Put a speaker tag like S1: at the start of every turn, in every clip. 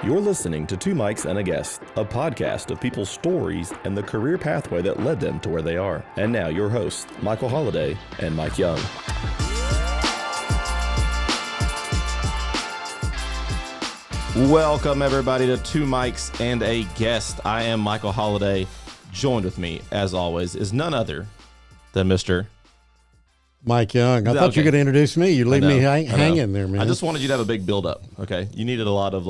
S1: You're listening to Two Mics and a Guest, a podcast of people's stories and the career pathway that led them to where they are. And now your hosts, Michael Holliday and Mike Young. Welcome everybody to Two Mics and a Guest. I am Michael Holliday. Joined with me, as always, is none other than Mr.
S2: Mike Young. I thought you were going to introduce me. You leave me hanging there, man.
S1: I just wanted you to have a big build-up, okay? You needed a lot of,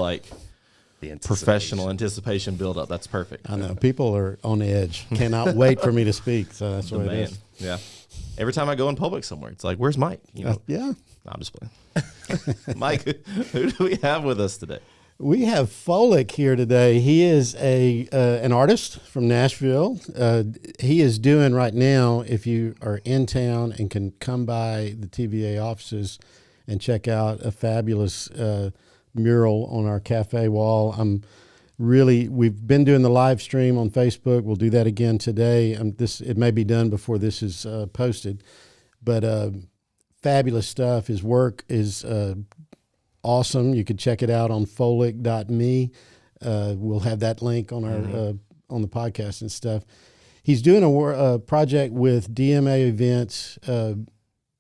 S1: the professional anticipation build-up. That's perfect.
S2: I know. People are on the edge. Cannot wait for me to speak, so that's what it is.
S1: Yeah. Every time I go in public somewhere, it's like, where's Mike? You know?
S2: Yeah.
S1: No, I'm just playing. Mike, who do we have with us today?
S2: We have Folek here today. He is an artist from Nashville. He is doing right now, if you are in town and can come by the TVA offices and check out a fabulous mural on our cafe wall. We've been doing the live stream on Facebook. We'll do that again today. It may be done before this is posted, but fabulous stuff. His work is awesome. You could check it out on folek.me. We'll have that link on our on the podcast and stuff. He's doing a project with DMA Events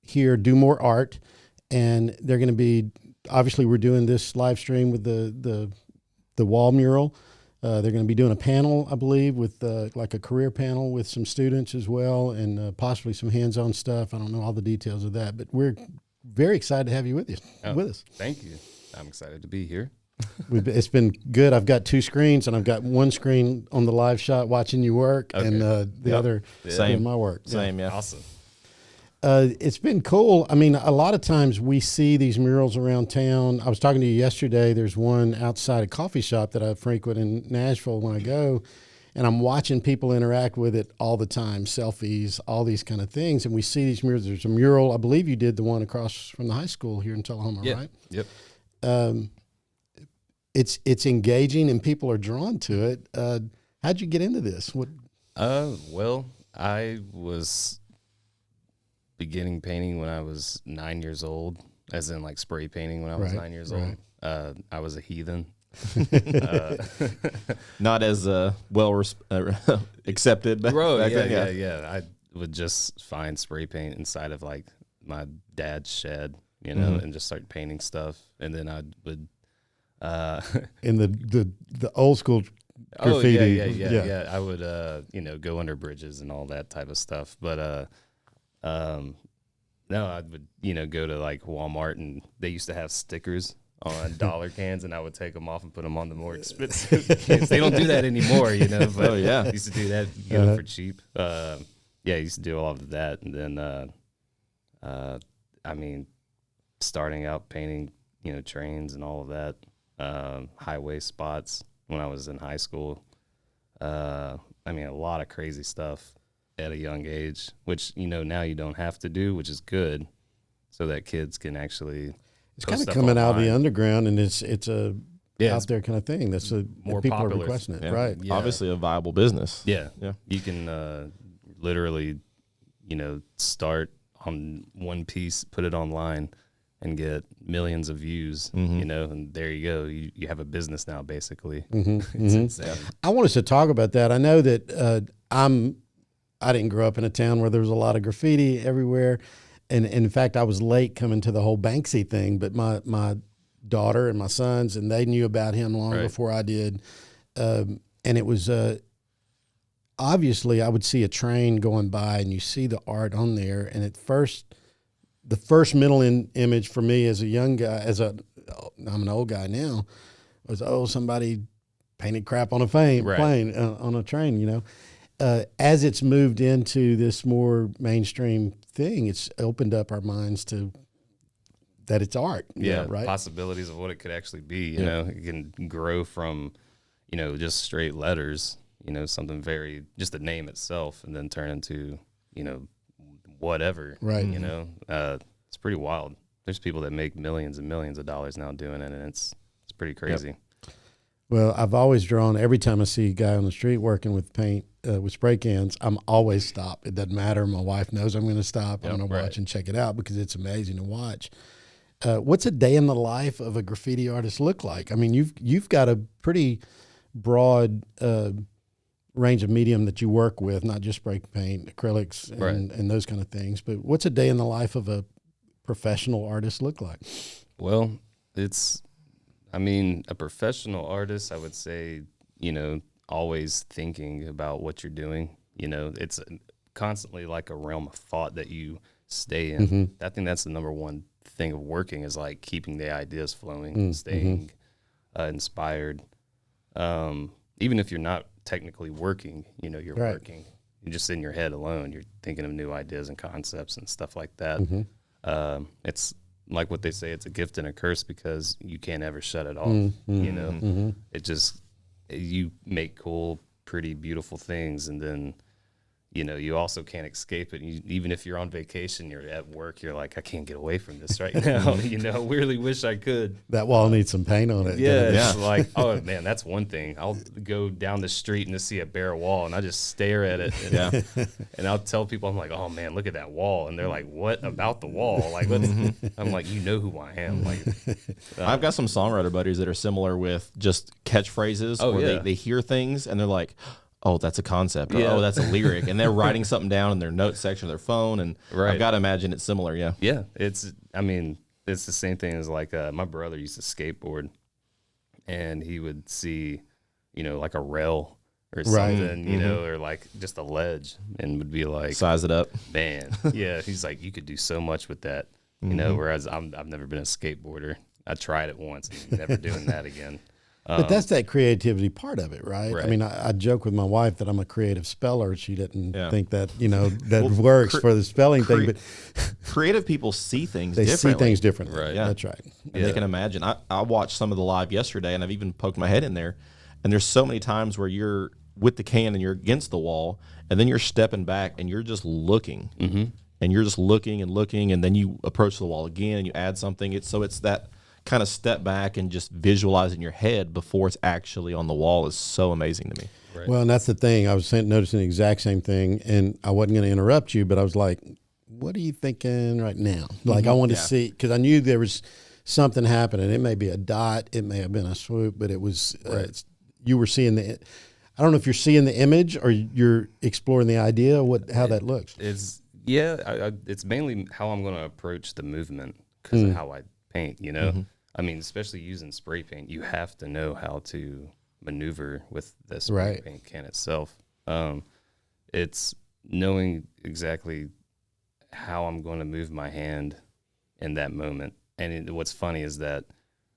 S2: here, Do More Art, and they're going to be, obviously we're doing this live stream with the wall mural. They're going to be doing a panel, I believe, with like a career panel with some students as well, and possibly some hands-on stuff. I don't know all the details of that, but we're very excited to have you with us.
S3: Thank you. I'm excited to be here.
S2: It's been good. I've got two screens, and I've got one screen on the live shot watching you work, and the other doing my work.
S1: Same, yeah.
S3: Awesome.
S2: It's been cool. I mean, a lot of times we see these murals around town. I was talking to you yesterday. There's one outside a coffee shop that I frequent in Nashville when I go, and I'm watching people interact with it all the time, selfies, all these kind of things. And we see these murals. There's a mural. I believe you did the one across from the high school here in Tullahoma, right?
S3: Yep.
S2: It's engaging and people are drawn to it. How'd you get into this?
S3: Well, I was beginning painting when I was 9 years old, as in like spray painting when I was 9 years old. I was a heathen.
S1: Not as well accepted back then.
S3: Yeah. I would just find spray paint inside of like my dad's shed, and just start painting stuff. And then I would
S2: in the old school graffiti.
S3: I would go under bridges and all that type of stuff. But no, I would go to like Walmart, and they used to have stickers on dollar cans, and I would take them off and put them on the more expensive cans. They don't do that anymore, but I used to do that, get them for cheap. I used to do all of that. And then, starting out painting, trains and all of that, highway spots when I was in high school. A lot of crazy stuff at a young age, which, now you don't have to do, which is good, so that kids can actually...
S2: It's kind of coming out of the underground, and it's out there kind of thing. That's
S3: more
S2: people
S3: popular.
S2: Are requesting it,
S1: Yeah.
S2: right?
S1: Yeah. Obviously a viable business.
S3: Yeah. You can literally, start on one piece, put it online, and get millions of views. And there you go. You have a business now, basically. It's insane.
S2: I want us to talk about that. I know that I didn't grow up in a town where there was a lot of graffiti everywhere. And in fact, I was late coming to the whole Banksy thing, but my daughter and my sons, and they knew about him long before I did. And it was, obviously I would see a train going by and you see the art on there. And the first mental image for me as a young guy, I'm an old guy now, was, somebody painted crap on a plane, on a train, as it's moved into this more mainstream thing, it's opened up our minds to that it's art. Right.
S3: Possibilities of what it could actually be. It can grow from, just straight letters, something just the name itself, and then turn into, whatever.
S2: Right.
S3: It's pretty wild. There's people that make millions and millions of dollars now doing it, and it's pretty crazy.
S2: Yep. Well, I've always drawn, every time I see a guy on the street working with paint, with spray cans, I'm always stop. It doesn't matter. My wife knows I'm going to stop. I'm going to watch and check it out because it's amazing to watch. What's a day in the life of a graffiti artist look like? I mean, you've got a pretty broad range of medium that you work with, not just spray paint, acrylics, and those kind of things. But what's a day in the life of a professional artist look like?
S3: Well, a professional artist, I would say, always thinking about what you're doing. It's constantly like a realm of thought that you stay in. Mm-hmm. I think that's the number one thing of working is like keeping the ideas flowing, staying inspired. Even if you're not technically working, you're working. You're just in your head alone. You're thinking of new ideas and concepts and stuff like that. Mm-hmm. It's like what they say, it's a gift and a curse because you can't ever shut it off. Mm-hmm. It just, you make cool, pretty, beautiful things, and then you also can't escape it. Even if you're on vacation, you're at work, you're like, I can't get away from this right now. Really wish I could.
S2: That wall needs some paint on it.
S3: Yeah, it's like, oh man, that's one thing. I'll go down the street and just see a bare wall, and I just stare at it. And I'll tell people, I'm like, oh man, look at that wall. And they're like, what about the wall? Like, I'm like, who I am. Like,
S1: I've got some songwriter buddies that are similar with just catchphrases where they hear things and they're like, oh, that's a concept. Or, oh, that's a lyric. And they're writing something down in their notes section of their phone. And I've got to imagine it's similar. Yeah.
S3: Yeah. It's the same thing as like my brother used to skateboard, and he would see, like a rail or something, or like just a ledge, and would be like,
S1: size it up.
S3: Man. Yeah. He's like, you could do so much with that, whereas I've never been a skateboarder. I tried it once, and never doing that again.
S2: But that's that creativity part of it, right? I mean, I joke with my wife that I'm a creative speller. She didn't think that, that works for the spelling thing. But
S1: creative people see things
S2: differently. They see things differently.
S3: Right.
S2: Yeah. That's right.
S1: And they can imagine. I watched some of the live yesterday, and I've even poked my head in there. And there's so many times where you're with the can and you're against the wall, and then you're stepping back and you're just looking. Mm-hmm. And you're just looking and looking, and then you approach the wall again and you add something. It's that kind of step back and just visualize in your head before it's actually on the wall is so amazing to me.
S2: Right. Well, and that's the thing. I was noticing the exact same thing, and I wasn't going to interrupt you, but I was like, what are you thinking right now? Like, I wanted to see, because I knew there was something happening. It may be a dot, it may have been a swoop, but it was, you were seeing I don't know if you're seeing the image or you're exploring the idea, how that looks.
S3: It's mainly how I'm going to approach the movement because of how I paint, Mm-hmm. I mean, especially using spray paint, you have to know how to maneuver with the spray paint can itself. It's knowing exactly how I'm going to move my hand in that moment. And what's funny is that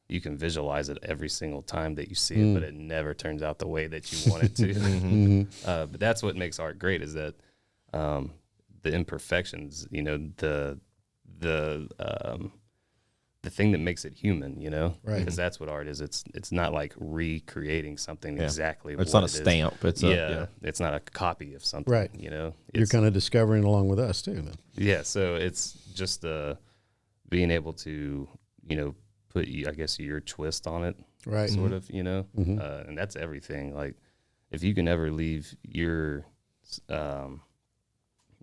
S3: you can visualize it every single time that you see it, but it never turns out the way that you want it to. But that's what makes art great, is that the imperfections, the thing that makes it human,
S2: right?
S3: Because that's what art is. It's not like recreating something exactly.
S1: It's not a stamp. It's
S3: it's not a copy of something.
S2: Right. You're kind of discovering along with us too. Then.
S3: Yeah. So it's just being able to put your twist on it.
S2: Right.
S3: Sort of. And that's everything. Like if you can ever leave your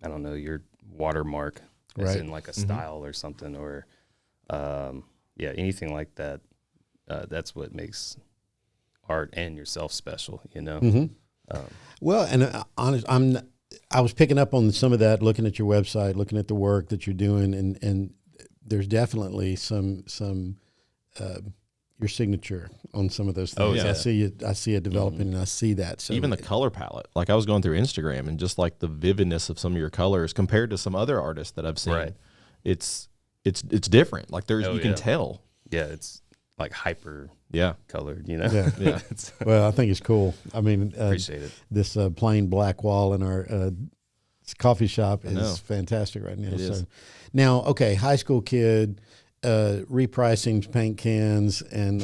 S3: your watermark as in like a style or something, or anything like that. That's what makes art and yourself special,
S2: Well, and I was picking up on some of that, looking at your website, looking at the work that you're doing, and there's definitely some your signature on some of those things.
S1: Oh, yeah.
S2: I see it developing, and I see that. So
S1: even the color palette, like I was going through Instagram, and just like the vividness of some of your colors compared to some other artists that I've seen, it's different. Like you can tell.
S3: Yeah, it's like hyper colored,
S2: Yeah. Well, I think it's cool. I mean,
S3: appreciate it.
S2: This plain black wall in our coffee shop is fantastic right now.
S1: It is.
S2: Now, okay, high school kid, repricing paint cans and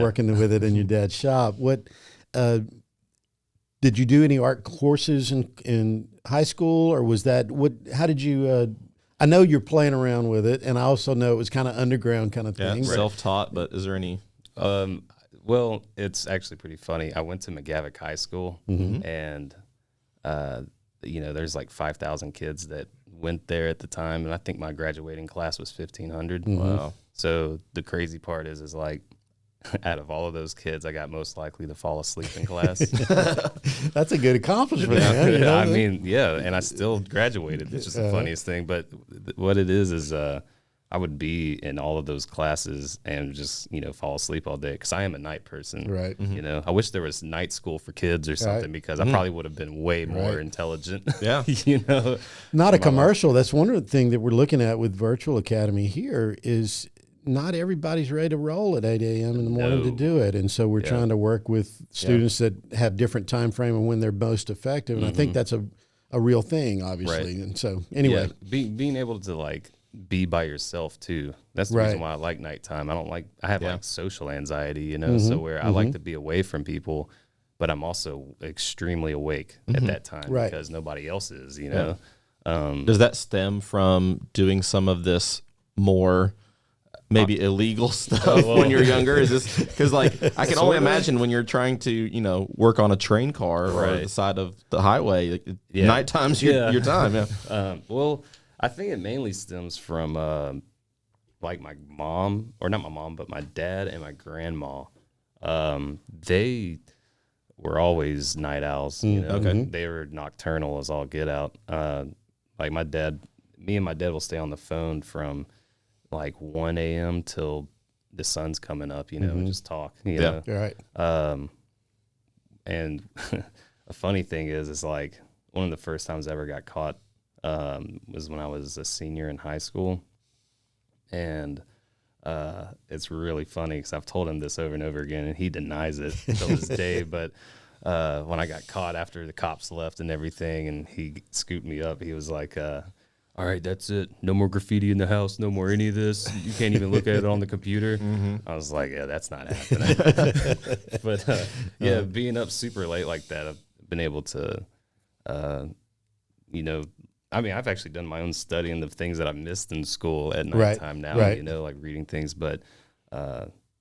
S2: working with it in your dad's shop. What did you do any art courses in high school, or was that how did you? I know you're playing around with it, and I also know it was kind of underground kind of thing.
S1: Yeah, self-taught, but is there any?
S3: Well, it's actually pretty funny. I went to McGavick High School, and there's like 5,000 kids that went there at the time, and I think my graduating class was 1,500.
S1: Wow!
S3: So the crazy part is like, out of all of those kids, I got most likely to fall asleep in class.
S2: That's a good accomplishment. Man, you know?
S3: I mean, yeah, and I still graduated, which is the funniest thing. But what it is I would be in all of those classes and just, fall asleep all day because I am a night person.
S2: Right.
S3: I wish there was night school for kids or something because I probably would have been way more intelligent.
S1: Yeah.
S2: Not a commercial. That's one of the things that we're looking at with Virtual Academy here is not everybody's ready to roll at 8 a.m. in the morning to do it. And so we're trying to work with students that have different time frame and when they're most effective. And I think that's a real thing, obviously. Right. And so anyway.
S3: Yeah. Being able to like be by yourself too. That's the reason why I like nighttime. I have like social anxiety, so where I like to be away from people, but I'm also extremely awake at that time because nobody else is, know.
S1: Does that stem from doing some of this more maybe illegal stuff when you're younger? Is this because like I can only imagine when you're trying to work on a train car or the side of the highway, nighttime's your time.
S3: Well, I think it mainly stems from like my mom, or not my mom, but my dad and my grandma. They were always night owls. They were nocturnal as all get out. Like me and my dad will stay on the phone from like 1 a.m. till the sun's coming up, and just talk, know.
S2: Right.
S3: And a funny thing is like one of the first times I ever got caught was when I was a senior in high school. And it's really funny because I've told him this over and over again, and he denies it till this day. But when I got caught after the cops left and everything, and he scooped me up, he was like, all right, that's it. No more graffiti in the house. No more any of this. You can't even look at it on the computer. I was like, yeah, that's not happening. But being up super late like that, I've been able to, I've actually done my own studying of things that I missed in school at nighttime now, like reading things. But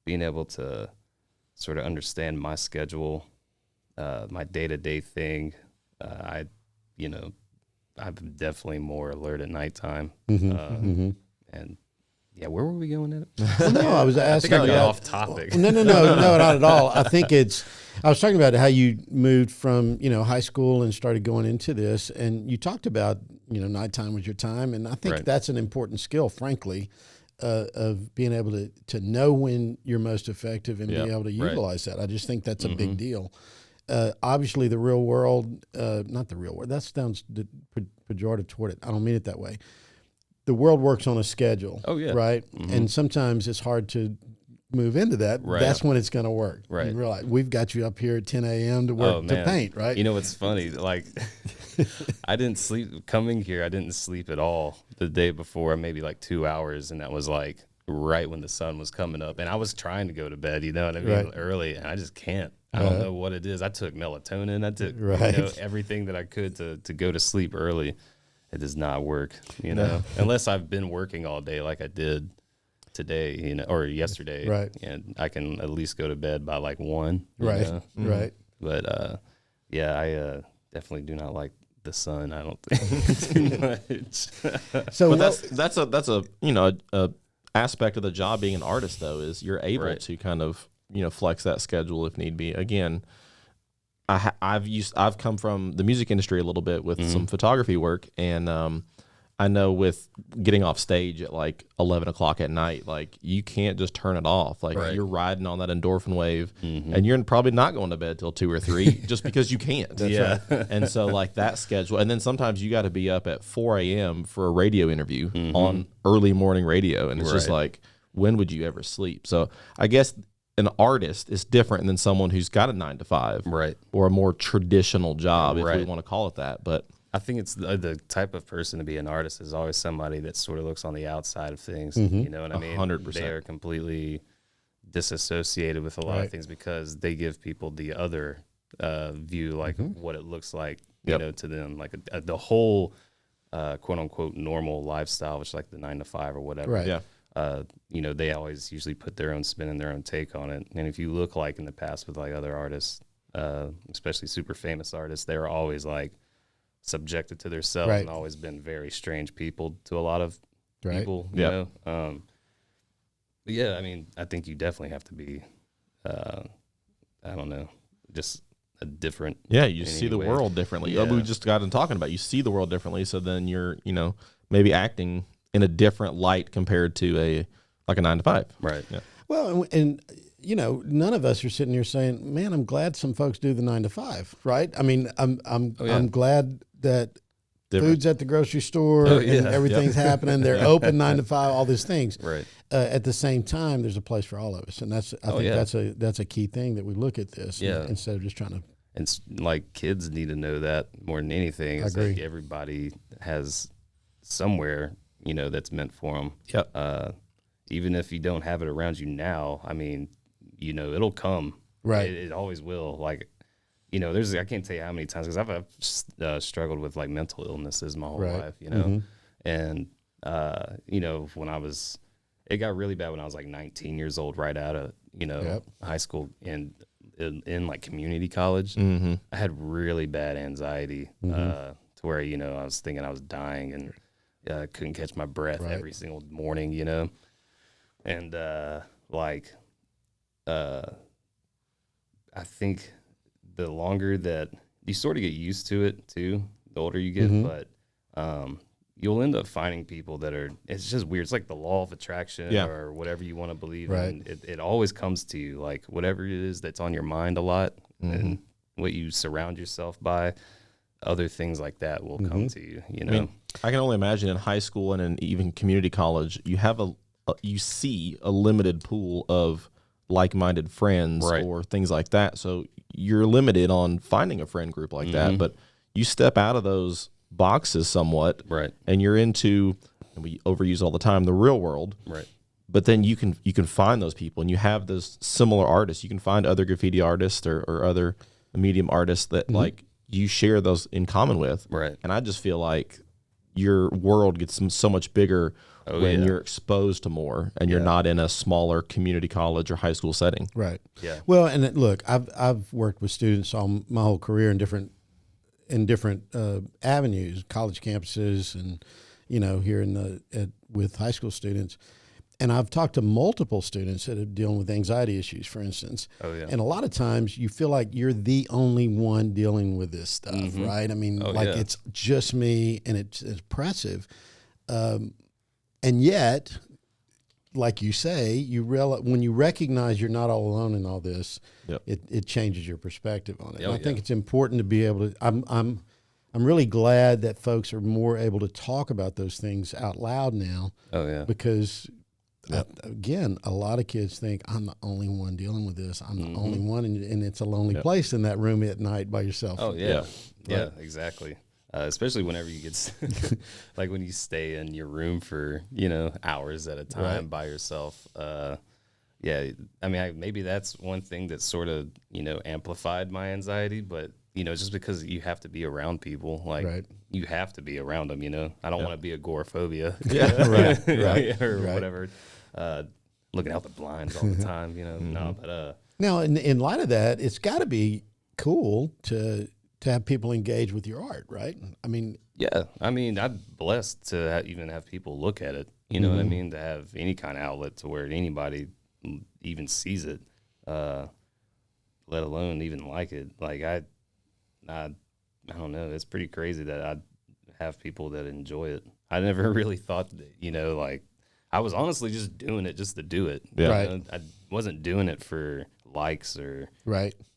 S3: being able to sort of understand my schedule, my day-to-day thing, I'm definitely more alert at nighttime. And where were we going at it?
S2: Well, no, I was asking.
S3: I think I got off topic.
S2: No, not at all. I think I was talking about how you moved from, high school and started going into this, and you talked about, nighttime was your time. And I think that's an important skill, frankly, of being able to know when you're most effective and be able to utilize that. I just think that's a big deal. Obviously, the real world, not the real world, that sounds pejorative toward it. I don't mean it that way. The world works on a schedule. Oh, yeah. Right? And sometimes it's hard to move into that. Right. That's when it's going to work. Right. You realize we've got you up here at 10 a.m. to work to paint, right?
S3: What's funny? Like, I didn't sleep. Coming here, I didn't sleep at all the day before, maybe like 2 hours, and that was like right when the sun was coming up. And I was trying to go to bed, early, and I just can't. I don't know what it is. I took melatonin. I took everything that I could to go to sleep early. It does not work, unless I've been working all day like I did today, or yesterday.
S2: Right.
S3: And I can at least go to bed by like 1.
S2: Right. Right.
S3: But I definitely do not like the sun. I don't think too much.
S1: So that's a aspect of the job being an artist though is you're able to kind of flex that schedule if need be. Again, I've come from the music industry a little bit with some photography work, and I know with getting off stage at like 11 o'clock at night, like you can't just turn it off. Like you're riding on that endorphin wave, and you're probably not going to bed till 2 or 3 just because you can't. That's right. And so like that schedule, and then sometimes you got to be up at 4 a.m. for a radio interview on early morning radio, and it's just like, when would you ever sleep? So I guess an artist is different than someone who's got a 9 to 5, or a more traditional job, if we want to call it that. But
S3: I think it's the type of person to be an artist is always somebody that sort of looks on the outside of things. You know what I mean?
S1: 100%.
S3: They are completely disassociated with a lot of things because they give people the other view, like what it looks like, you know, to them, like the whole quote unquote normal lifestyle, which is like the 9 to 5 or whatever.
S2: Right. Yeah.
S3: They always usually put their own spin and their own take on it. And if you look like in the past with like other artists, especially super famous artists, they're always like subjected to themselves and always been very strange people to a lot of people, you know? But yeah, I mean, I think you definitely have to be, I don't know, just a different.
S1: Yeah, you
S3: in
S1: see
S3: any
S1: the
S3: way.
S1: world differently.
S3: Yeah.
S1: We just got in talking about you see the world differently, so then you're, maybe acting in a different light compared to a 9 to 5.
S3: Right.
S1: Yeah.
S2: Well, and none of us are sitting here saying, "Man, I'm glad some folks do the 9 to 5." Right? I mean, I'm glad that
S1: Different.
S2: food's at the grocery store
S3: Oh, yeah.
S2: and everything's happening. They're open 9 to 5. All these things.
S3: Right.
S2: At the same time, there's a place for all of us, and I think that's a key thing that we look at this.
S3: Yeah.
S2: Instead of just trying to.
S3: And like kids need to know that more than anything. It's
S2: agree.
S3: like everybody has somewhere, that's meant for them.
S1: Yep.
S3: Even if you don't have it around you now, I mean, it'll come.
S2: Right.
S3: It always will. Like, I can't tell you how many times, because I've struggled with like mental illnesses my whole life, and, when it got really bad when I was like 19 years old, right out of, high school and in like community college.
S1: Mm-hmm.
S3: I had really bad anxiety to where, I was thinking I was dying and couldn't catch my breath every single morning, and I think the longer that you sort of get used to it too, the older you get, but you'll end up finding people that it's just weird. It's like the law of attraction or whatever you want to believe in. It always comes to you, like whatever it is that's on your mind a lot and what you surround yourself by, other things like that will come to you,
S1: I mean, I can only imagine in high school and in even community college, you have you see a limited pool of like-minded friends or things like that. So you're limited on finding a friend group like that, but you step out of those boxes somewhat, and you're into, and we overuse all the time, the real world, but then you can find those people, and you have those similar artists. You can find other graffiti artists or other medium artists that like you share those in common with, and I just feel like your world gets so much bigger when you're exposed to more, and you're not in a smaller community college or high school setting.
S2: Right. Yeah. Well, and look, I've worked with students all my whole career in different avenues, college campuses, and here with high school students. And I've talked to multiple students that are dealing with anxiety issues, for instance. Oh, yeah. And a lot of times you feel like you're the only one dealing with this stuff, right? I mean, it's just me, and it's oppressive. And yet, like you say, when you recognize you're not all alone in all this, it changes your perspective on it. And I think it's important to be able to. I'm really glad that folks are more able to talk about those things out loud now. Oh yeah, because again, a lot of kids think I'm the only one dealing with this. I'm the only one, and it's a lonely place in that room at night by yourself.
S3: Oh yeah, yeah, exactly. Especially whenever you get, like when you stay in your room for, hours at a time by yourself. Yeah, I mean, maybe that's one thing that sort of, amplified my anxiety, but, just because you have to be around people, like you have to be around them, I don't want to be agoraphobia. Or whatever. Looking out the blinds all the time, no, but.
S2: Now, in light of that, it's got to be cool to have people engage with your art, right? I mean,
S3: yeah. I mean, I'm blessed to even have people look at it. You know what I mean? To have any kind of outlet to where anybody even sees it, let alone even like it. Like I don't know. It's pretty crazy that I have people that enjoy it. I never really thought that, like I was honestly just doing it just to do it.
S2: Yeah.
S3: I wasn't doing it for likes or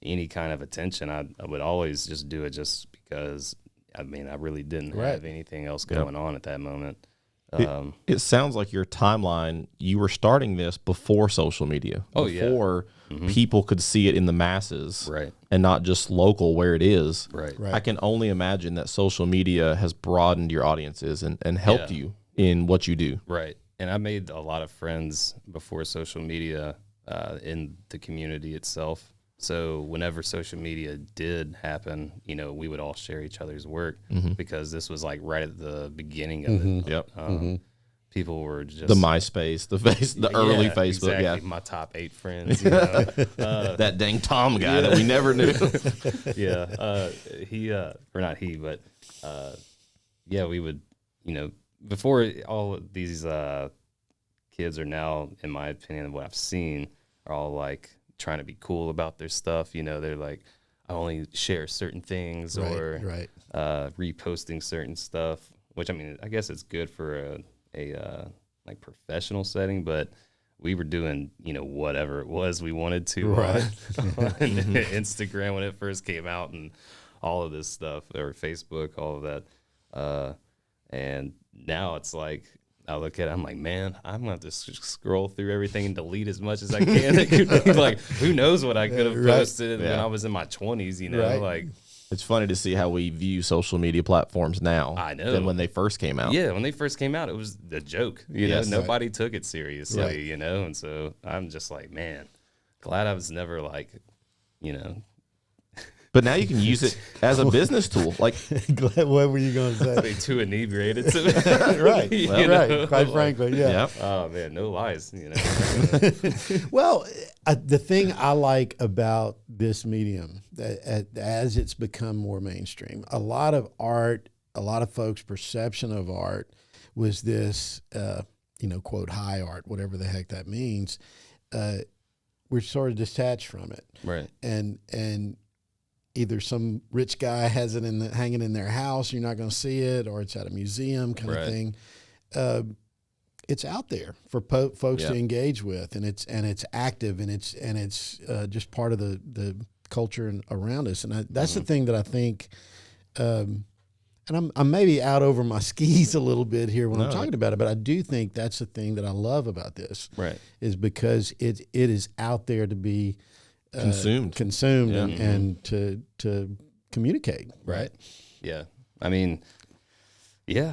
S3: any kind of attention. I would always just do it just because, I mean, I really didn't have anything else going on at that moment.
S1: It sounds like your timeline, you were starting this before social media. Before people could see it in the masses. And not just local where it is. I can only imagine that social media has broadened your audiences and helped you in what you do.
S3: And I made a lot of friends before social media in the community itself. So whenever social media did happen, we would all share each other's work because this was like right at the beginning of it. People were just
S1: the MySpace, the early Facebook.
S3: Exactly. My top 8 friends.
S1: That dang Tom guy that we never knew.
S3: We would, before all of these kids are now, in my opinion, what I've seen, are all like trying to be cool about their stuff. You know, they're like, I only share certain things, or reposting certain stuff, which, I mean, I guess it's good for a like professional setting, but we were doing, you know, whatever it was we wanted to on Instagram when it first came out, and all of this stuff, or Facebook, all of that. And now it's like, I look at it, I'm like, man, I'm going to have to scroll through everything and delete as much as I can. Like, who knows what I could have posted when I was in my 20s, you know? Like,
S1: it's funny to see how we view social media platforms now.
S3: I know.
S1: Than when they first came out.
S3: Yeah, when they first came out, it was a joke. You know, nobody took it seriously, you know? And so I'm just like, man, glad I was never like, you know.
S1: But now you can use it as a business tool. Like,
S2: what were you going to say?
S3: Be too inebriated to
S2: right,
S3: well,
S2: right. Quite frankly, yeah.
S3: Oh man, no lies. You know.
S2: Well, the thing I like about this medium, as it's become more mainstream, a lot of art, a lot of folks' perception of art was this, you know, quote, high art, whatever the heck that means. We're sort of detached from it,
S3: right?
S2: And either some rich guy has it hanging in their house, you're not going to see it, or it's at a museum kind of thing. It's out there for folks to engage with, and it's active, and it's just part of the culture around us. And that's the thing that I think. And I'm maybe out over my skis a little bit here when I'm talking about it, but I do think that's the thing that I love about this.
S3: Right.
S2: Is because it is out there to be consumed and to communicate, right?
S3: Yeah, I mean, yeah,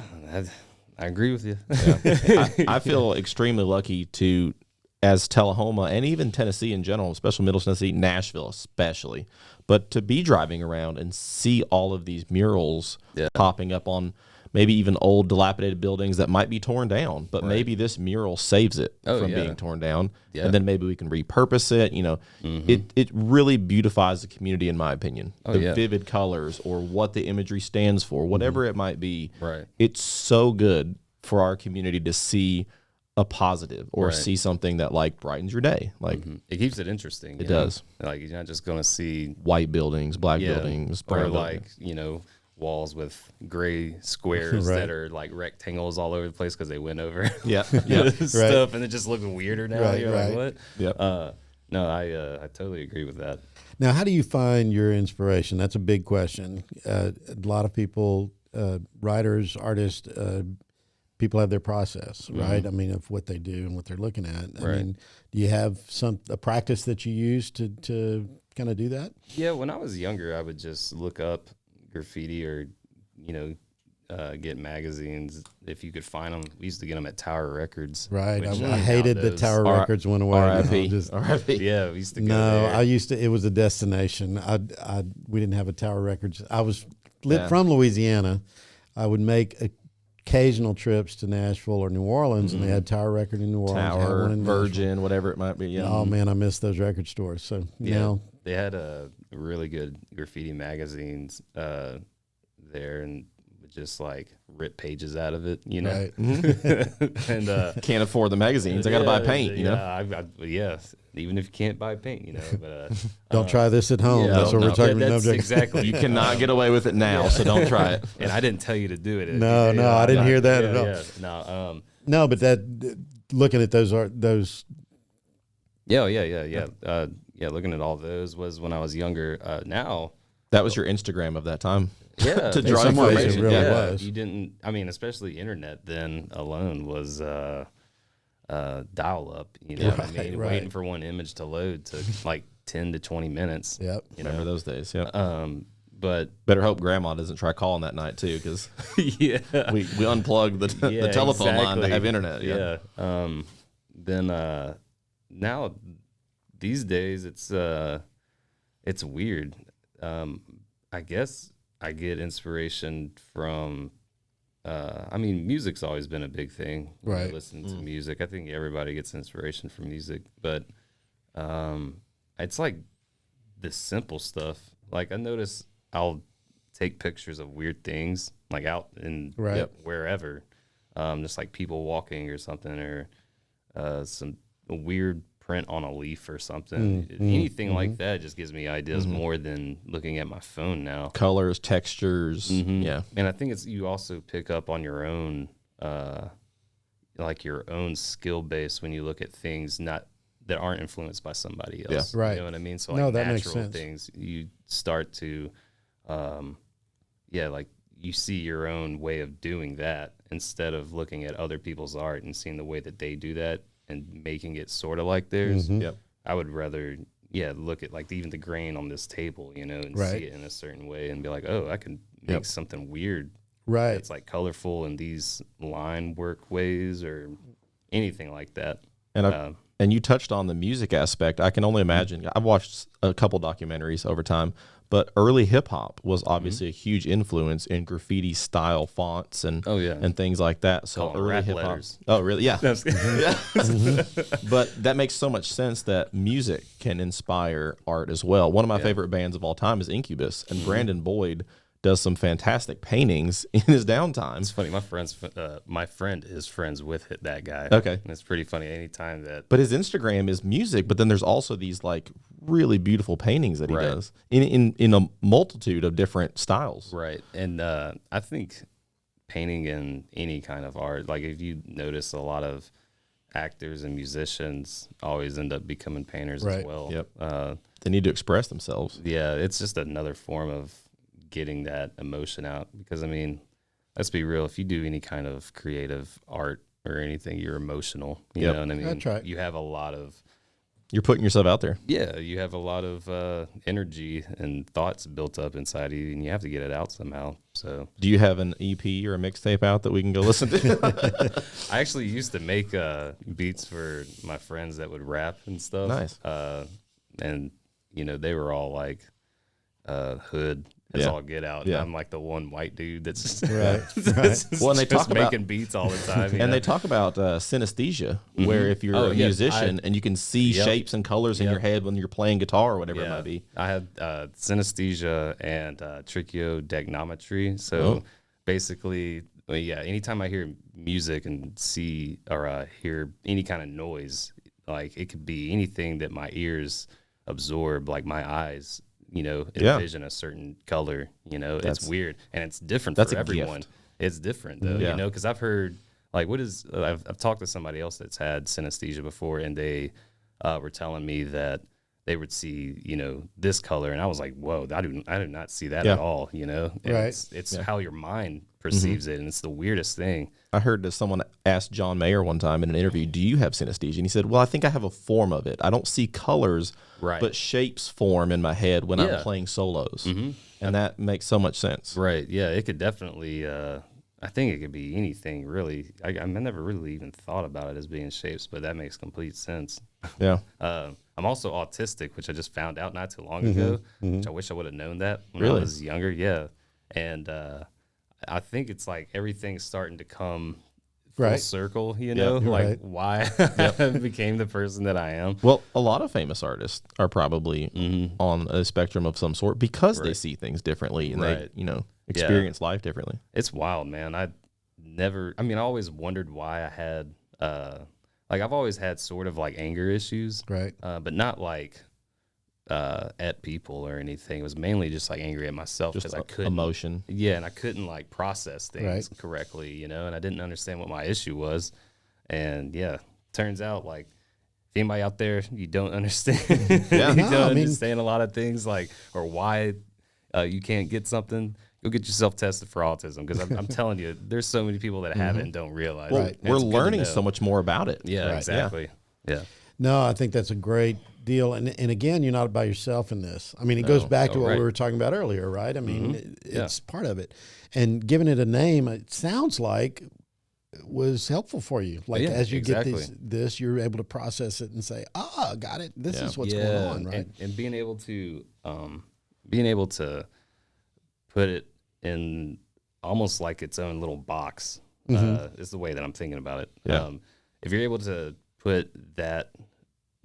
S3: I agree with you.
S1: Yeah. I feel extremely lucky to, as Tullahoma and even Tennessee in general, especially Middle Tennessee, Nashville especially, but to be driving around and see all of these murals popping up on maybe even old dilapidated buildings that might be torn down, but maybe this mural saves it from being torn down, and then maybe we can repurpose it. You know, it really beautifies the community, in my opinion. The vivid colors, or what the imagery stands for, whatever it might be.
S3: Right.
S1: It's so good for our community to see a positive, or see something that like brightens your day. Like
S3: it keeps it interesting.
S1: It does.
S3: Like, you're not just going to see
S1: white buildings, black buildings, brown
S3: or
S1: buildings.
S3: like, you know, walls with gray squares that are like rectangles all over the place because they went over stuff, and it just looks weirder now. You're like, what?
S1: Yep.
S3: No, I totally agree with that.
S2: Now, how do you find your inspiration? That's a big question. A lot of people, writers, artists, people have their process, right? I mean, of what they do and what they're looking at. I mean, do you have a practice that you use to kind of do that?
S3: Yeah, when I was younger, I would just look up graffiti, or, you know, get magazines if you could find them. We used to get them at Tower Records.
S2: Right. I hated that Tower Records went away.
S1: R.I.P.
S3: Yeah, we used to go
S2: No,
S3: there.
S2: I used to. It was a destination. We didn't have a Tower Records. I was from Louisiana. I would make occasional trips to Nashville or New Orleans, and they had Tower Record in New Orleans,
S1: Tower,
S2: in
S1: Virgin, whatever it might be. Yeah.
S2: Oh man, I miss those record stores. So now
S3: they had a really good graffiti magazines there, and just like rip pages out of it, you know.
S2: Right.
S3: And
S1: can't afford the magazines. I got to buy paint. You know.
S3: Even if you can't buy paint, you know. But
S2: don't try this at home. That's what we're talking about.
S3: Exactly.
S1: You cannot get away with it now, so don't try it.
S3: And I didn't tell you to do it.
S2: No, I didn't hear that at all.
S3: Yeah,
S2: no, but looking at those
S3: Yeah, looking at all those was when I was younger. Now
S1: that was your Instagram of that time.
S3: Yeah,
S1: to draw information.
S2: It really was.
S3: You didn't. I mean, especially internet then alone was dial up. You know what I mean?
S2: Right.
S3: Waiting for one image to load took like 10 to 20 minutes.
S2: Yep.
S3: You know?
S1: Remember those days? Yeah.
S3: But
S1: better hope Grandma doesn't try calling that night too, because
S3: yeah,
S1: we unplugged the telephone line to have internet.
S3: Yeah. Then now these days it's weird. I guess I get inspiration from. I mean, music's always been a big thing.
S2: Right.
S3: Listen to music. I think everybody gets inspiration from music, but it's like the simple stuff. Like I notice I'll take pictures of weird things, like out in wherever, just like people walking or something, or some weird print on a leaf or something. Anything like that just gives me ideas more than looking at my phone now.
S1: Colors, textures, yeah.
S3: And I think you also pick up on your own, like your own skill base when you look at things that aren't influenced by somebody else.
S2: Yeah. Right.
S3: You know what I mean? So
S2: No,
S3: like
S2: that makes
S3: natural
S2: sense.
S3: things, you start to, like you see your own way of doing that instead of looking at other people's art and seeing the way that they do that and making it sort of like theirs.
S1: Yep.
S3: I would rather, look at like even the grain on this table, and
S2: Right.
S3: see it in a certain way and be like, oh, I can make something weird.
S2: Right.
S3: It's like colorful in these line work ways or anything like that.
S1: And and you touched on the music aspect. I can only imagine. I've watched a couple documentaries over time, but early hip hop was obviously a huge influence in graffiti style fonts and and things like that. So
S3: Call 'em
S1: early
S3: rap
S1: hip hop.
S3: letters.
S1: Oh, really? Yeah. Yeah. But that makes so much sense that music can inspire art as well. One of my favorite bands of all time is Incubus, and Brandon Boyd does some fantastic paintings in his downtime.
S3: It's funny. My friend is friends with that guy.
S1: Okay.
S3: And it's pretty funny. Anytime that.
S1: But his Instagram is music, but then there's also these like really beautiful paintings that he
S3: Right.
S1: does in a multitude of different styles.
S3: Right. And I think painting in any kind of art, like if you notice a lot of actors and musicians always end up becoming painters as
S2: Right.
S3: well.
S1: Yep. They need to express themselves.
S3: Yeah, it's just another form of getting that emotion out. Because, I mean, let's be real. If you do any kind of creative art or anything, you're emotional. You
S1: Yep.
S3: know what I mean?
S2: That's right.
S3: You have a lot of,
S1: You're putting yourself out there.
S3: you have a lot of energy and thoughts built up inside you, and you have to get it out somehow. So
S1: Do you have an EP or a mixtape out that we can go listen to?
S3: I actually used to make beats for my friends that would rap and stuff.
S1: Nice.
S3: And, they were all like hood. It's
S1: Yeah.
S3: all get out.
S1: Yeah.
S3: I'm like the one white dude that's
S2: Right.
S1: Well, and they
S3: just
S1: talk about-
S3: making beats all the time.
S1: And they talk about synesthesia, where if you're
S3: Oh,
S1: a
S3: yeah,
S1: musician and you can see
S3: Yep.
S1: shapes and colors in your head when you're playing guitar or whatever it might be.
S3: I had synesthesia and trichodecnometry. So
S1: Oh.
S3: basically, anytime I hear music and see or hear any kind of noise, like it could be anything that my ears absorb, like my eyes, envision a certain color. It's weird and it's different
S1: That's
S3: for
S1: a
S3: everyone.
S1: gift.
S3: It's different though,
S1: Yeah.
S3: because I've heard like I've talked to somebody else that's had synesthesia before, and they were telling me that they would see, this color, and I was like, whoa, I do not see that at all, And
S2: Right.
S3: it's how your mind perceives it, and it's the weirdest thing.
S1: I heard that someone asked John Mayer one time in an interview, "Do you have synesthesia?" And he said, "Well, I think I have a form of it. I don't see colors,
S3: Right.
S1: but shapes form in my head when I'm
S3: Yeah.
S1: playing solos." And that makes so much sense.
S3: Right. Yeah, it could definitely, I think it could be anything, really. I never really even thought about it as being shapes, but that makes complete sense.
S1: Yeah.
S3: I'm also autistic, which I just found out not too long ago, which I wish I would have known that when I
S1: Really?
S3: was younger. Yeah. And I think it's like everything's starting to come full
S2: Right.
S3: circle, like
S2: right.
S3: why I became the person that I am.
S1: Well, a lot of famous artists are probably on a spectrum of some sort because they see things differently and
S3: Right.
S1: they, experience life differently.
S3: It's wild, man. I always wondered why I had, I've always had sort of like anger issues,
S2: Right.
S3: but not like at people or anything. It was mainly just like angry at myself
S1: Just
S3: because I couldn't.
S1: emotion.
S3: Yeah, and I couldn't like process things
S2: Right.
S3: correctly, and I didn't understand what my issue was. And turns out like if anybody out there, you don't understand,
S1: Yeah.
S3: you
S2: No,
S3: don't
S2: I mean-
S3: understand a lot of things or why you can't get something. Go get yourself tested for autism because I'm telling you, there's so many people that have it and don't realize
S1: Well,
S3: it. And
S1: we're
S3: it's good to
S1: learning
S3: know.
S1: so much more about it.
S3: Yeah,
S2: Right.
S3: exactly. Yeah.
S2: No, I think that's a great deal. And again, you're not by yourself in this. I mean, it goes back to what
S3: right.
S2: we were talking about earlier, right? I mean,
S3: Yeah.
S2: it's part of it. And giving it a name, it sounds like it was helpful for you. Like
S3: Yeah,
S2: as you
S3: exactly.
S2: get this, you're able to process it and say, got it. This is what's going on, right?
S3: And being able to put it in almost like its own little box is the way that I'm thinking about it.
S1: Yeah.
S3: If you're able to put that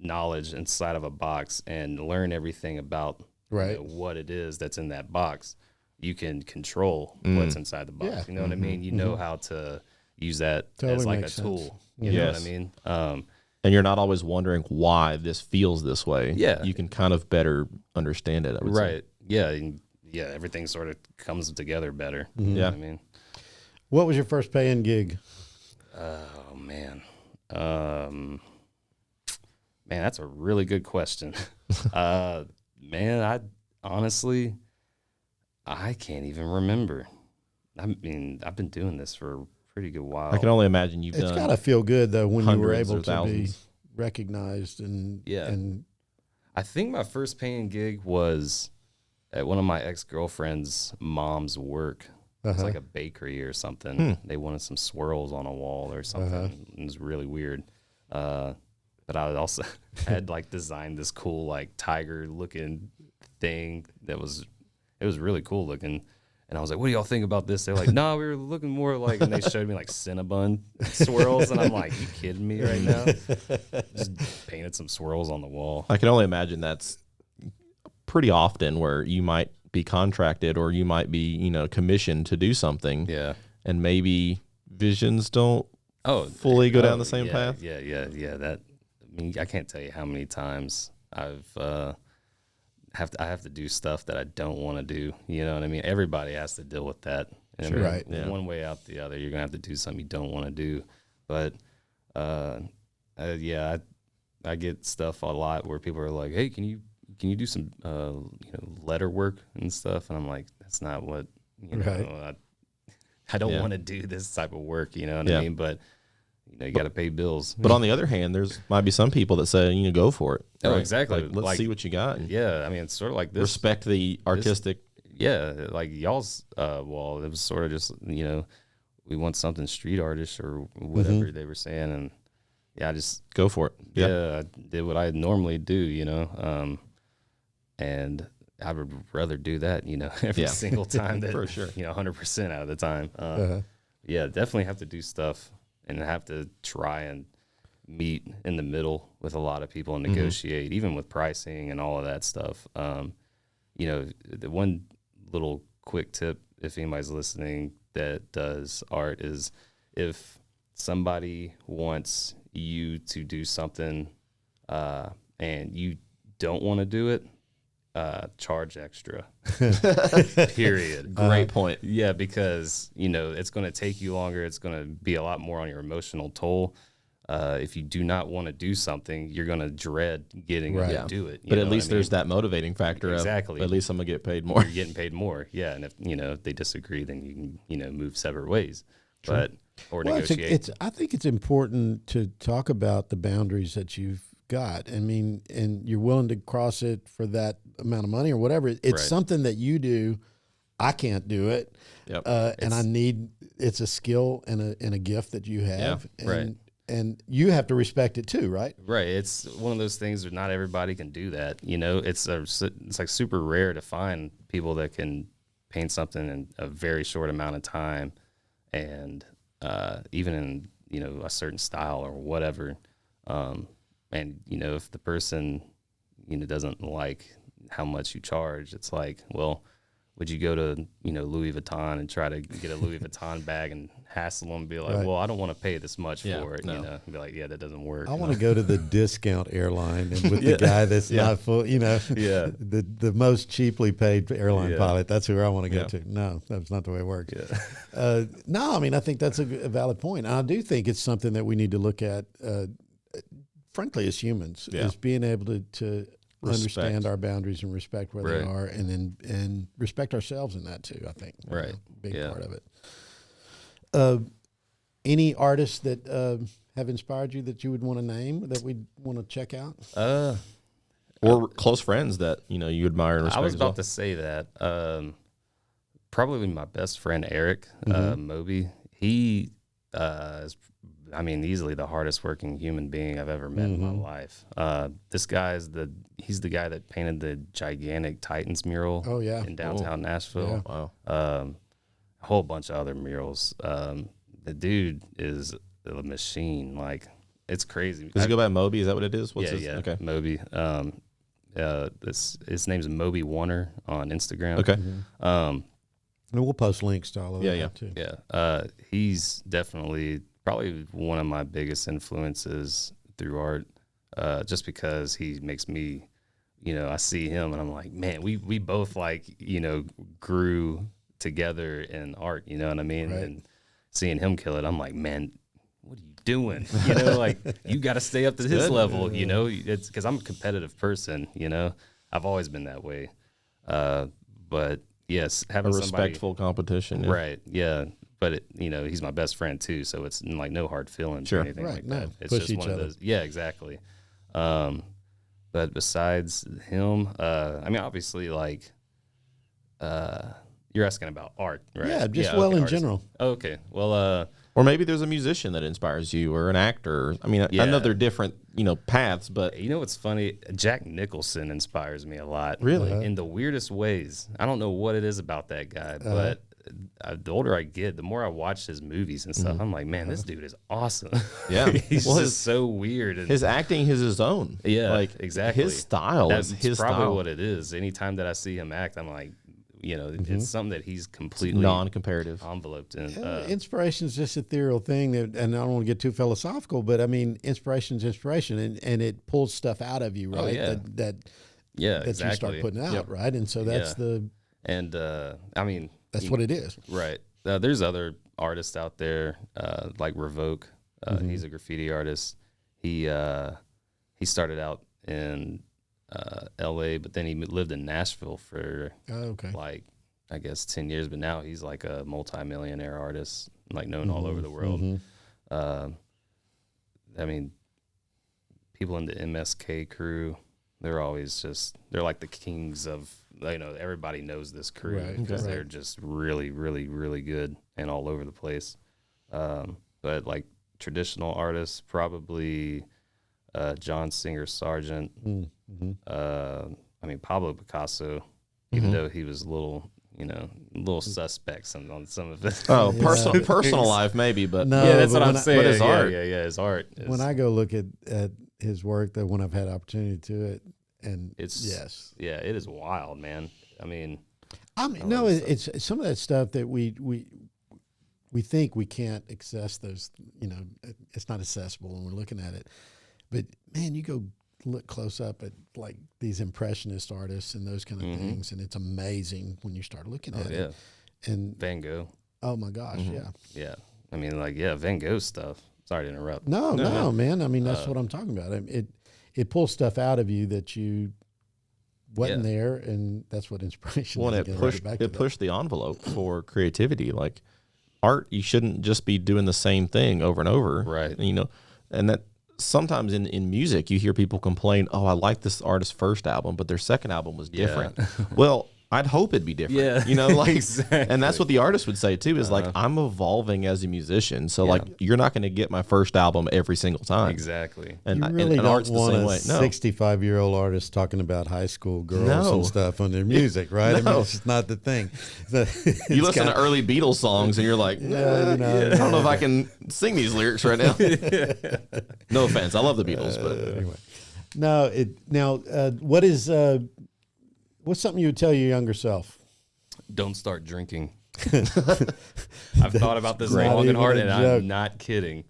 S3: knowledge inside of a box and learn everything about
S2: Right.
S3: what it is that's in that box, you can control what's inside the box.
S2: Yeah.
S3: You know what I mean? You know how to use that
S2: Totally
S3: as like a
S2: makes sense.
S3: tool. You know what I
S1: Yes.
S3: mean?
S1: And you're not always wondering why this feels this way.
S3: Yeah.
S1: You can kind of better understand it, I would say.
S3: Right. Yeah. And yeah. Everything sort of comes together better.
S2: Mm-hmm.
S3: You know
S1: Yeah.
S3: what I mean?
S2: What was your first paying gig?
S3: Oh, man. Man, that's a really good question. Man, I honestly, I can't even remember. I mean, I've been doing this for a pretty good while.
S1: I can only imagine you've
S2: It's
S1: done.
S2: got to feel good though when you were
S1: hundreds or
S2: able to be
S1: thousands.
S2: recognized and
S3: Yeah.
S2: and
S3: I think my first paying gig was at one of my ex-girlfriend's mom's work. It was like a bakery or something. They wanted some swirls on a wall or something. It was really weird. But I also had like designed this cool like tiger looking thing it was really cool looking. And I was like, what do y'all think about this? They're like, no, we were looking more like, and they showed me like Cinnabon swirls. And I'm like, you kidding me right now? Just painted some swirls on the wall.
S1: I can only imagine that's pretty often where you might be contracted or you might be, commissioned to do something.
S3: Yeah.
S1: And maybe visions don't fully go down the same path.
S3: Yeah. That, I mean, I can't tell you how many times I have to do stuff that I don't want to do. You know what I mean? Everybody has to deal with that. And
S2: Sure. Right.
S1: Yeah.
S3: One way out the other, you're gonna have to do something you don't want to do. But yeah, I get stuff a lot where people are like, "Hey, can you do some letter work and stuff?" And I'm like, "That's not what
S2: Right.
S3: I don't
S1: Yeah.
S3: want to do this type of work." You know what
S1: Yeah.
S3: I mean? But you got to pay bills.
S1: But on the other hand, there's might be some people that say, go for it.
S3: Oh,
S1: right?
S3: exactly.
S1: Like, let's see what you got. And
S3: Yeah, I mean, it's sort of like this.
S1: respect the artistic.
S3: Yeah, like y'all's wall, it was sort of just, we want something street artist or whatever they were saying. And yeah, I just,
S1: Go for it.
S3: I did what I normally do, and I would rather do that, every
S1: Yeah.
S3: single time that,
S1: For sure.
S3: 100% out of the time. Yeah, definitely have to do stuff and have to try and meet in the middle with a lot of people and negotiate, even with pricing and all of that stuff. The one little quick tip, if anybody's listening that does art, is if somebody wants you to do something and you don't want to do it, charge extra. Period.
S1: Great point.
S3: Yeah, because it's going to take you longer. It's going to be a lot more on your emotional toll. If you do not want to do something, you're going to dread getting to do it.
S1: But at least there's that motivating factor.
S3: Exactly.
S1: Of, at least I'm gonna get paid more.
S3: You're getting paid more. Yeah, and if they disagree, then you can move separate ways. But or negotiate.
S2: I think it's important to talk about the boundaries that you've got. I mean, and you're willing to cross it for that amount of money or whatever. It's
S3: Right.
S2: something that you do. I can't do it.
S1: Yep.
S2: And it's a skill and a gift that you have.
S1: Yeah,
S2: and, And you have to respect it too, right?
S3: Right. It's one of those things where not everybody can do that. It's like super rare to find people that can paint something in a very short amount of time, and even in a certain style or whatever. And if the person doesn't like how much you charge, it's like, well, would you go to Louis Vuitton and try to get a Louis Vuitton bag and hassle them and be like,
S2: Right.
S3: well, I don't want to pay this much
S1: Yeah,
S3: for it,
S1: no.
S3: and be like, yeah, that doesn't work.
S2: I want to go to the discount airline and with the guy that's not full,
S3: Yeah.
S2: the most cheaply paid airline
S3: Yeah.
S2: pilot. That's who I want to go
S1: Yeah.
S2: to. No, that's not the way it works.
S3: Yeah.
S2: No, I mean, I think that's a valid point. And I do think it's something that we need to look at, frankly, as humans,
S1: Yeah.
S2: is being able to
S1: Respect.
S2: understand our boundaries and respect where they
S3: Right.
S2: are, and respect ourselves in that too. I think
S3: Right.
S2: big
S3: Yeah.
S2: part of it. Any artists that have inspired you that you would want to name that we'd want to check out?
S1: Or close friends that you admire and respect.
S3: I was
S1: as well.
S3: about to say that. Probably my best friend Eric Moby. He is, easily the hardest working human being I've ever met in my life. This guy he's the guy that painted the gigantic Titans mural.
S2: Oh, yeah.
S3: In downtown Nashville.
S1: Wow.
S3: A whole bunch of other murals. The dude is a machine. Like, it's crazy.
S1: Does he go by Moby? Is that what it is? What's
S3: Yeah,
S1: his?
S3: yeah,
S1: Okay.
S3: Moby. His name's Moby Warner on Instagram.
S1: Okay.
S2: And we'll post links to all of
S1: Yeah,
S2: that
S1: yeah.
S3: too. Yeah, he's definitely probably one of my biggest influences through art, just because he makes me, I see him and I'm like, man, we both like, grew together in art, you know what I mean?
S2: Right.
S3: And seeing him kill it, I'm like, man, what are you doing? Like you got to stay up to his level, it's because I'm a competitive person, I've always been that way. But yes, having
S1: A respectful competition. Yeah.
S3: right. Yeah. But he's my best friend too. So it's like no hard feelings or anything
S2: Right,
S3: like
S2: no.
S3: that. It's
S2: Push
S3: just
S2: each
S3: one of
S2: other.
S3: those. Yeah, exactly. But besides him, obviously like, you're asking about art, right?
S2: Yeah, just
S3: okay,
S2: in
S3: artist.
S2: general.
S3: Okay. Well,
S1: Or maybe there's a musician that inspires you, or an actor. I mean, I know
S3: Yeah.
S1: they're different, paths, but
S3: you know what's funny? Jack Nicholson inspires me a lot.
S1: Really?
S3: In the weirdest ways. I don't know what it is about that guy, but the older I get, the more I watch his movies and stuff, I'm like, man, this dude is awesome.
S1: Yeah.
S3: He's
S1: Well,
S3: just so weird. And
S1: his acting is his own.
S3: yeah,
S1: like
S3: exactly.
S1: His style
S3: That's
S1: is his
S3: probably
S1: style.
S3: what it is. Anytime that I see him act, I'm like, it's something that he's completely
S1: Non-comparative.
S3: enveloped in.
S2: Inspiration is just an ethereal thing, that, and I don't want to get too philosophical, but I mean, inspiration is inspiration, and it pulls stuff out of you, right?
S3: yeah.
S2: That
S3: yeah,
S2: you start
S3: exactly.
S2: putting out, right? And so that's
S3: Yeah.
S2: the
S3: And
S2: that's what it is.
S3: right. There's other artists out there like Revoke. He's a graffiti artist. He started out in L.A., but then he lived in Nashville for
S2: Okay.
S3: like I guess 10 years. But now he's like a multi-millionaire artist, like known all over the world. People in the MSK crew, they're like the kings of. Everybody knows this crew
S2: Right,
S3: because
S2: right.
S3: they're just really, really, really good and all over the place. But like traditional artists, probably John Singer Sargent. Pablo Picasso, even though he was a little suspect on some of it.
S1: Oh, personal life maybe, but
S2: No,
S3: yeah, that's
S2: but
S3: what I'm
S2: when
S3: saying.
S1: but his
S3: yeah,
S1: art.
S3: yeah, his art.
S2: When I go look at his work, that when I've had opportunity to it, and
S3: It's
S2: yes,
S3: yeah, it is wild, man. I mean,
S2: no, it's some of that stuff that we think we can't access those. It's not accessible when we're looking at it. But man, you go look close up at like these impressionist artists and those kind of things, and it's amazing when you start looking at it. And
S3: Van Gogh.
S2: oh my gosh, yeah.
S3: Yeah, Van Gogh stuff. Sorry to interrupt.
S2: No, man. I mean, that's what I'm talking about. It pulls stuff out of you that you wasn't there, and that's what inspiration
S1: Well,
S2: is.
S1: and
S2: Again, right back to
S1: it
S2: that.
S1: pushed the envelope for creativity. Like art, you shouldn't just be doing the same thing over and over,
S3: Right.
S1: And that sometimes in music you hear people complain, "Oh, I like this artist's first album, but their second album was different." Well, I'd hope it'd be different.
S3: Yeah.
S1: Exactly. And that's what the artist would say too, is like, I'm evolving as a musician. So like, you're not going to get my first album every single time.
S3: Exactly.
S1: And,
S2: You
S1: and-
S2: really
S1: and
S2: don't
S1: art's the
S2: want
S1: same
S2: a
S1: way. No.
S2: 65-year-old artist talking about high school girls
S1: No.
S2: and stuff on their music, right? I mean, it's just not the thing.
S1: You listen to early Beatles songs and you're like, I don't know if I can sing these lyrics right now. No offense. I love the Beatles, but
S2: Anyway, what's something you would tell your younger self?
S3: Don't start drinking. I've thought about this
S2: Not
S3: long and
S2: even
S3: hard,
S2: a
S3: and
S2: joke.
S3: I'm not kidding.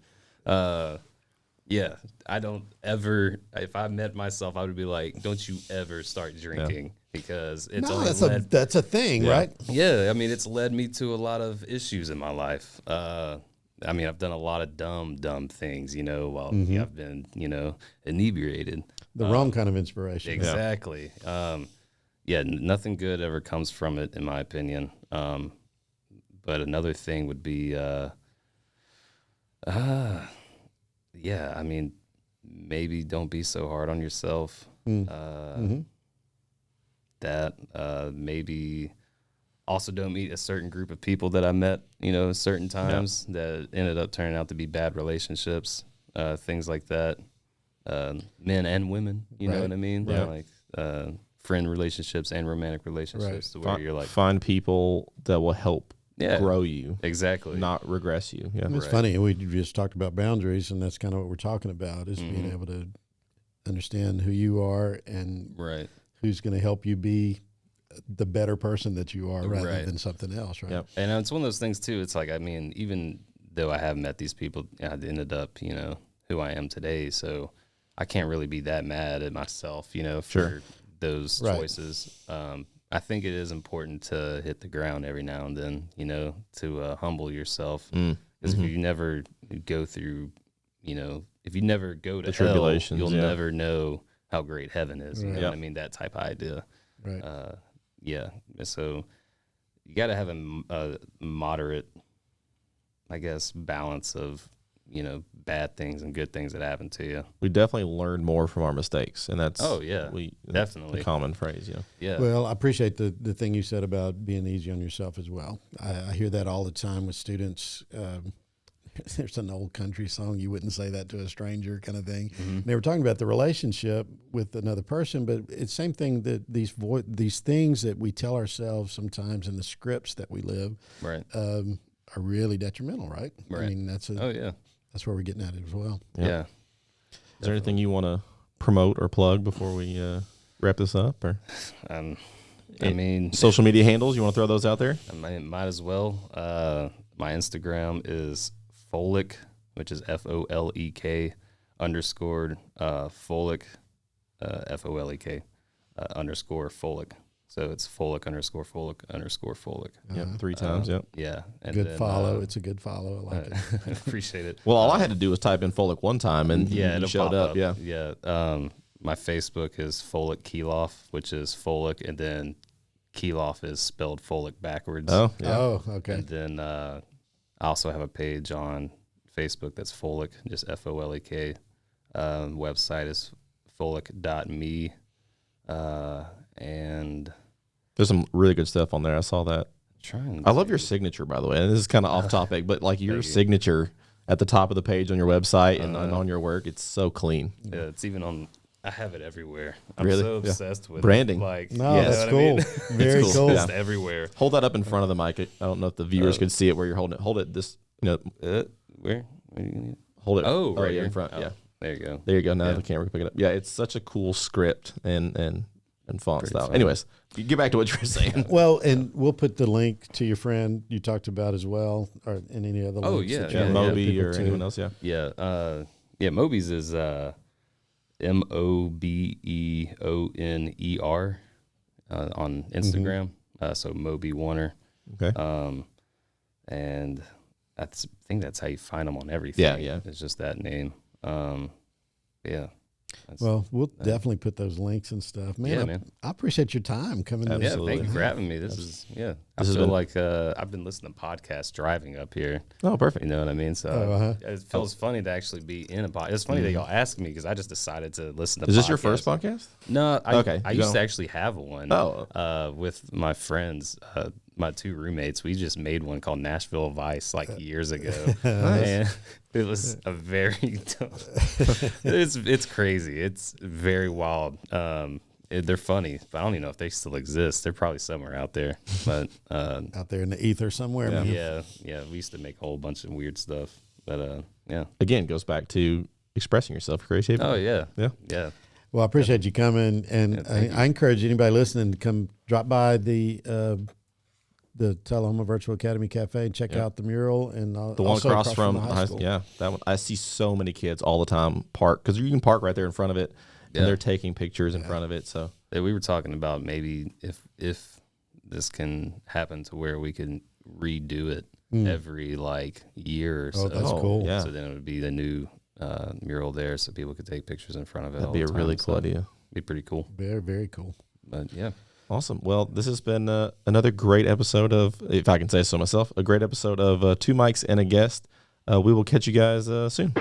S3: Yeah, I don't ever. If I met myself, I would be like, "Don't you ever start drinking," because it's
S2: No,
S3: only
S2: that's a thing, right?
S3: Yeah, it's led me to a lot of issues in my life. I've done a lot of dumb things, while I've been, inebriated.
S2: The wrong kind of inspiration.
S3: Exactly. Nothing good ever comes from it, in my opinion. But another thing would be, maybe don't be so hard on yourself. That maybe also don't meet a certain group of people that I met, certain times that ended up turning out to be bad relationships, things like that. Men and women, you know what I mean?
S1: Yeah.
S3: Like friend relationships and romantic relationships, to where you're like,
S1: find people that will help grow you,
S3: exactly,
S1: not regress you. Yeah.
S2: It's funny. We just talked about boundaries, and that's kind of what we're talking about, is being able to understand who you are and who's going to help you be the better person that you are rather than something else, right?
S1: Yep.
S3: And it's one of those things too. It's like, even though I have met these people, I ended up, who I am today. So I can't really be that mad at myself, for
S1: Sure.
S3: those
S2: Right.
S3: choices. I think it is important to hit the ground every now and then, to humble yourself. Because if you never go through, if you never go to
S1: The
S3: hell,
S1: tribulations,
S3: you'll
S1: yeah.
S3: never know how great heaven is. You know
S1: Yep.
S3: what I mean? That type of idea.
S2: Right.
S3: Yeah. So you got to have a moderate, I guess, balance of, bad things and good things that happen to you.
S1: We definitely learn more from our mistakes, and that's
S3: Definitely.
S1: a common phrase.
S3: Yeah.
S2: Well, I appreciate the thing you said about being easy on yourself as well. I hear that all the time with students. There's an old country song, "You wouldn't say that to a stranger," kind of thing. They were talking about the relationship with another person, but it's the same thing that these things that we tell ourselves sometimes in the scripts that we live
S3: Right.
S2: are really detrimental, right? I
S3: Right.
S2: mean, that's where we're getting at it as well.
S3: Yeah.
S1: Is there anything you want to promote or plug before we wrap this up? Or
S3: I mean,
S1: social media handles, you want to throw those out there?
S3: I might as well. My Instagram is Folek, which is FOLEK _ Folek, FOLEK _Folek. So it's Folek _ Folek.
S1: Yep, 3 times. Yep.
S3: Yeah. And
S2: Good
S3: then,
S2: follow. It's a good follow. I like it.
S3: appreciate it.
S1: Well, all I had to do was type in Folek one time, and
S3: Yeah,
S1: you
S3: it'll
S1: showed
S3: pop
S1: up. Yeah.
S3: Yeah. My Facebook is Folek Kilof, which is Folek, and then Kilof is spelled Folek backwards.
S1: Oh, yeah.
S2: Oh, okay.
S3: And then I also have a page on Facebook that's Folek, just FOLEK. Website is folek.me. And
S1: There's some really good stuff on there. I saw that. I love your signature, by the way. And this is kind of off topic, but like your signature at the top of the page on your website and on your work, it's so clean.
S3: Yeah, it's even on. I have it everywhere. I'm
S1: Really?
S3: so
S1: Yeah.
S3: obsessed with
S1: Branding.
S3: It. Like,
S2: No,
S3: you know
S2: that's
S3: what I
S2: cool.
S3: mean?
S2: Very
S1: cool.
S2: cool.
S1: Yeah.
S3: Just everywhere.
S1: Hold that up in front of the mic. I don't know if the viewers could see it where you're holding it. Hold it this,
S3: Where? Where you gonna-
S1: hold it.
S3: Oh, right
S1: yeah,
S3: here
S1: in front.
S3: Oh,
S1: Yeah.
S3: There you go.
S1: There you go. Now
S3: Yeah.
S1: the camera can pick it up. Yeah, it's such a cool script and font
S3: Pretty
S1: style.
S3: fun.
S1: Anyways, you get back to what you were saying.
S2: Well, and we'll put the link to your friend you talked about as well, or in any other
S3: Oh,
S2: links.
S3: yeah,
S2: that you
S3: yeah,
S2: want
S1: Moby
S2: people
S1: or
S2: to.
S1: anyone else. Yeah.
S3: Yeah. Moby's is MOBEONER on Instagram. So Moby Warner.
S1: Okay.
S3: And I think that's how you find them on everything.
S1: Yeah, yeah.
S3: It's just that name. Yeah.
S2: Well, we'll definitely put those links and stuff. Man,
S3: Yeah,
S2: I,
S3: man.
S2: I appreciate your time coming.
S3: Yeah,
S1: Absolutely.
S3: thank you for having me. This is
S1: This
S3: I
S1: has
S3: feel
S1: been-
S3: like I've been listening to podcasts driving up here.
S1: Oh, perfect.
S3: You know what I mean? So it feels funny to actually be in a podcast. It's funny that y'all asked me because I just decided to listen to.
S1: Is this your
S3: podcasts.
S1: first podcast?
S3: No,
S1: Okay,
S3: I
S1: you
S3: used
S1: go.
S3: to actually have one.
S1: Oh.
S3: With my friends, my 2 roommates. We just made one called Nashville Vice like years ago, and it was a very. it's crazy. It's very wild. They're funny, but I don't even know if they still exist. They're probably somewhere out there, but
S2: out there in the ether somewhere. Man.
S3: yeah. We used to make a whole bunch of weird stuff, but yeah.
S1: Again, goes back to expressing yourself, creativity.
S3: Oh yeah,
S1: Yeah.
S2: Well, I appreciate you coming, and I encourage anybody listening to come drop by the Tullahoma Virtual Academy Cafe and check out the mural, and
S1: The one
S2: also
S1: across from
S2: the high school.
S1: Yeah, that one. I see so many kids all the time park because you can park right there in front of it, and they're taking pictures in front of it. So
S3: Yeah, we were talking about maybe if this can happen to where we can redo it every like year or so.
S2: Oh, that's cool.
S1: Yeah.
S3: So then it would be the new mural there, so people could take pictures in front of it.
S1: that'd
S3: all
S1: be
S3: the
S1: a
S3: time.
S1: really cool
S3: So
S1: idea.
S3: Be pretty cool.
S2: Very, very cool.
S3: But yeah,
S1: Awesome. Well, this has been another great episode of, if I can say so myself, a great episode of 2 Mics and a Guest. We will catch you guys soon.